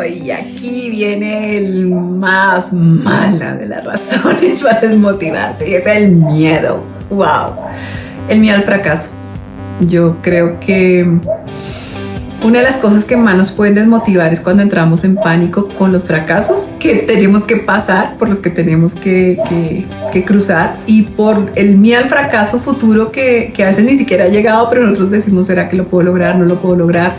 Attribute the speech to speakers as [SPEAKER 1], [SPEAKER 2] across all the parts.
[SPEAKER 1] Y aquí viene el más mala de las razones para desmotivarte, y es el miedo. ¡Wow! El miedo al fracaso. Yo creo que una de las cosas que más nos pueden desmotivar es cuando entramos en pánico con los fracasos que tenemos que pasar, por los que tenemos que cruzar, y por el miedo al fracaso futuro que a veces ni siquiera ha llegado, pero nosotros decimos, ¿será que lo puedo lograr? ¿No lo puedo lograr?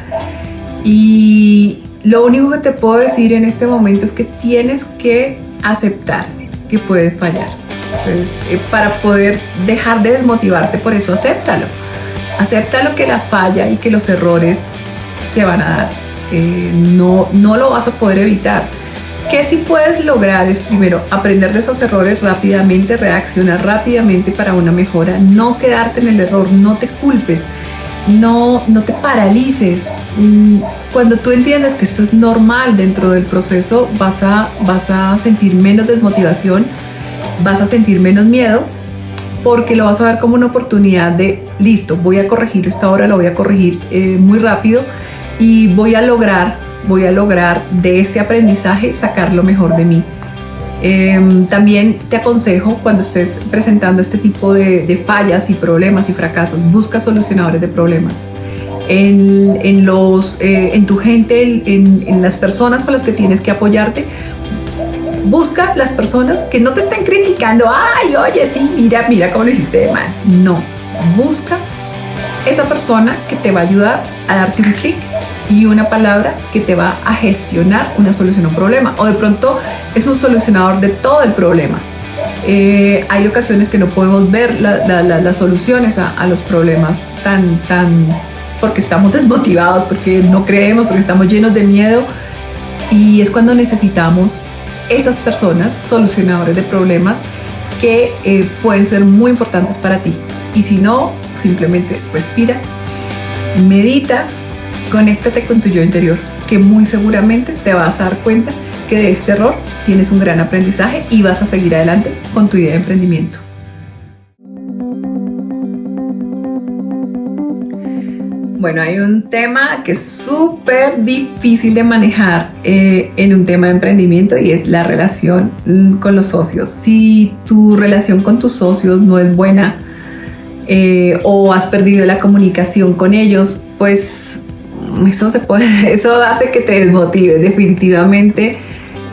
[SPEAKER 1] Y lo único que te puedo decir en este momento es que tienes que aceptar que puedes fallar. Entonces, para poder dejar de desmotivarte por eso, acéptalo. Acéptalo, que la falla y que los errores se van a dar. No lo vas a poder evitar. ¿Qué sí puedes lograr? Es primero aprender de esos errores rápidamente, reaccionar rápidamente para una mejora, no quedarte en el error, no te culpes, no te paralices. Cuando tú entiendes que esto es normal dentro del proceso, vas a sentir menos desmotivación, vas a sentir menos miedo, porque lo vas a ver como una oportunidad de, listo, voy a corregir esta hora, lo voy a corregir muy rápido y voy a lograr de este aprendizaje sacar lo mejor de mí. También te aconsejo, cuando estés presentando este tipo de fallas y problemas y fracasos, busca solucionadores de problemas. En tu gente, en las personas con las que tienes que apoyarte, busca las personas que no te estén criticando. Ay, oye, sí, mira cómo lo hiciste de mal. No, busca esa persona que te va a ayudar a darte un clic y una palabra que te va a gestionar una solución a un problema, o de pronto es un solucionador de todo el problema. Hay ocasiones que no podemos ver las soluciones a los problemas tan porque estamos desmotivados, porque no creemos, porque estamos llenos de miedo, y es cuando necesitamos esas personas, solucionadores de problemas, que pueden ser muy importantes para ti. Y si no, simplemente respira, medita, conéctate con tu yo interior, que muy seguramente te vas a dar cuenta que de este error tienes un gran aprendizaje y vas a seguir adelante con tu idea de emprendimiento. Bueno, hay un tema que es súper difícil de manejar en un tema de emprendimiento, y es la relación con los socios. Si tu relación con tus socios no es buena, o has perdido la comunicación con ellos, pues eso hace que te desmotives definitivamente.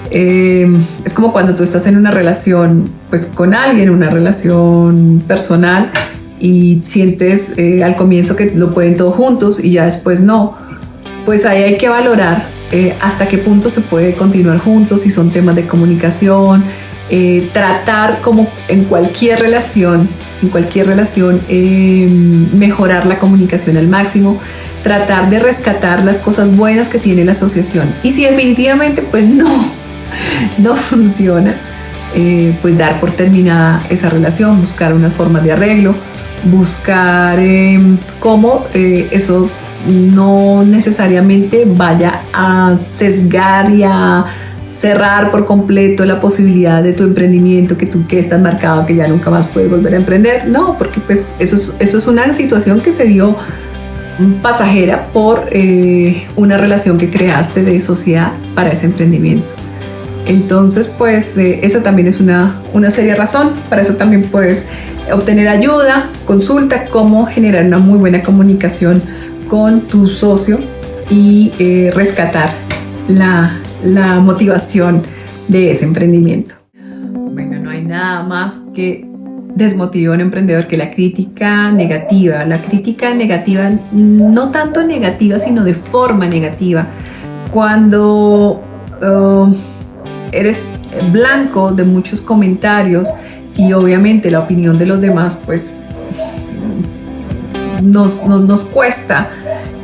[SPEAKER 1] Es como cuando tú estás en una relación pues con alguien, una relación personal, y sientes al comienzo que lo pueden todos juntos y ya después no. Pues ahí hay que valorar hasta qué punto se puede continuar juntos, si son temas de comunicación, tratar, como en cualquier relación, mejorar la comunicación al máximo, tratar de rescatar las cosas buenas que tiene la asociación. Y si definitivamente pues no funciona, pues dar por terminada esa relación, buscar unas formas de arreglo, buscar cómo eso no necesariamente vaya a sesgar y a cerrar por completo la posibilidad de tu emprendimiento, que estás marcado, que ya nunca más puedes volver a emprender. No, porque pues eso es una situación que se dio pasajera por una relación que creaste de sociedad para ese emprendimiento. Entonces pues eso también es una seria razón. Para eso también puedes obtener ayuda, consulta cómo generar una muy buena comunicación con tu socio y rescatar la motivación de ese emprendimiento. Bueno, no hay nada más que desmotive a un emprendedor que la crítica negativa. La crítica negativa, no tanto negativa, sino de forma negativa. Cuando eres blanco de muchos comentarios y obviamente la opinión de los demás, pues nos cuesta.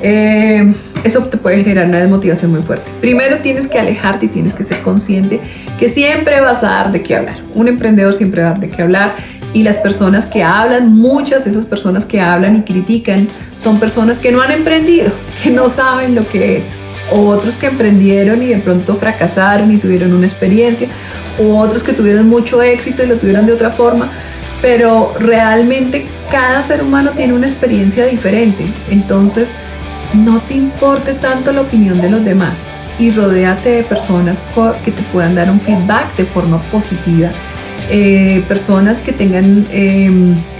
[SPEAKER 1] Eso te puede generar una desmotivación muy fuerte. Primero tienes que alejarte y tienes que ser consciente que siempre vas a dar de qué hablar. Un emprendedor siempre va a dar de qué hablar, y las personas que hablan, muchas de esas personas que hablan y critican, son personas que no han emprendido, que no saben lo que es, o otros que emprendieron y de pronto fracasaron y tuvieron una experiencia, o otros que tuvieron mucho éxito y lo tuvieron de otra forma. Pero realmente cada ser humano tiene una experiencia diferente. Entonces no te importe tanto la opinión de los demás. y rodéate de personas que te puedan dar un feedback de forma positiva. Personas que tengan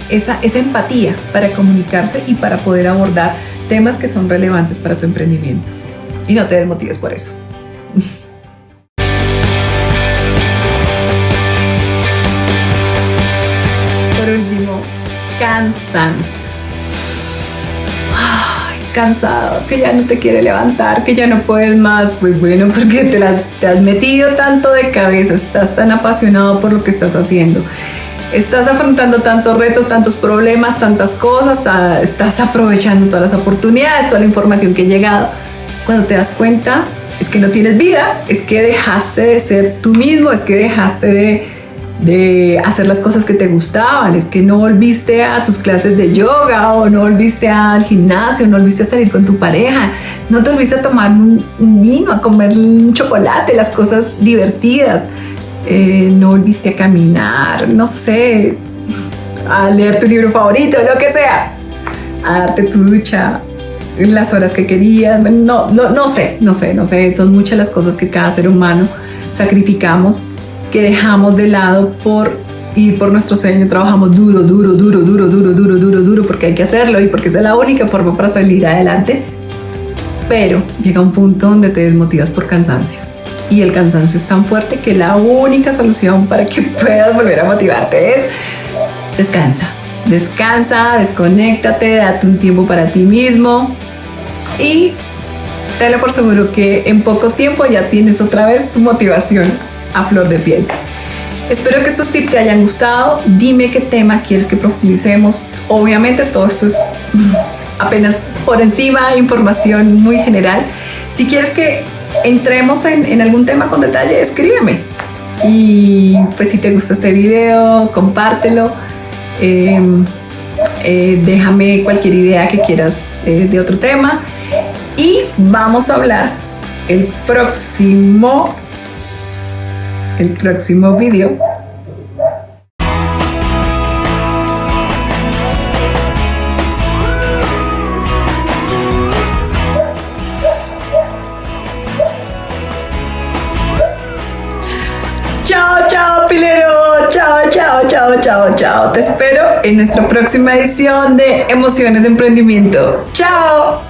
[SPEAKER 1] esa empatía para comunicarse y para poder abordar temas que son relevantes para tu emprendimiento. Y no te desmotives por eso. Por último, cansancio. Cansado, que ya no te quiere levantar, que ya no puedes más. Pues bueno, porque te has metido tanto de cabeza, estás tan apasionado por lo que estás haciendo, estás afrontando tantos retos, tantos problemas, tantas cosas, estás aprovechando todas las oportunidades, toda la información que ha llegado. Cuando te das cuenta, es que no tienes vida, es que dejaste de ser tú mismo, es que dejaste de hacer las cosas que te gustaban, es que no volviste a tus clases de yoga, o no volviste al gimnasio, no volviste a salir con tu pareja, no te volviste a tomar un vino, a comer un chocolate, las cosas divertidas, no volviste a caminar, no sé, a leer tu libro favorito, lo que sea, a darte tu ducha en las horas que querías. No sé, son muchas las cosas que cada ser humano sacrificamos, que dejamos de lado por ir por nuestro sueño. Trabajamos duro, porque hay que hacerlo y porque esa es la única forma para salir adelante. Pero llega un punto donde te desmotivas por cansancio. Y el cansancio es tan fuerte que la única solución para que puedas volver a motivarte es descansa, desconéctate, date un tiempo para ti mismo y tenlo por seguro que en poco tiempo ya tienes otra vez tu motivación a flor de piel. Espero que estos tips te hayan gustado. Dime qué tema quieres que profundicemos. Obviamente todo esto es apenas por encima, información muy general. Si quieres que entremos en algún tema con detalle, escríbeme. Y pues si te gusta este video, compártelo. Déjame cualquier idea que quieras de otro tema. Y vamos a hablar el próximo video. Chao, pilero. Chao. Te espero en nuestra próxima edición de Emociones de Emprendimiento. Chao.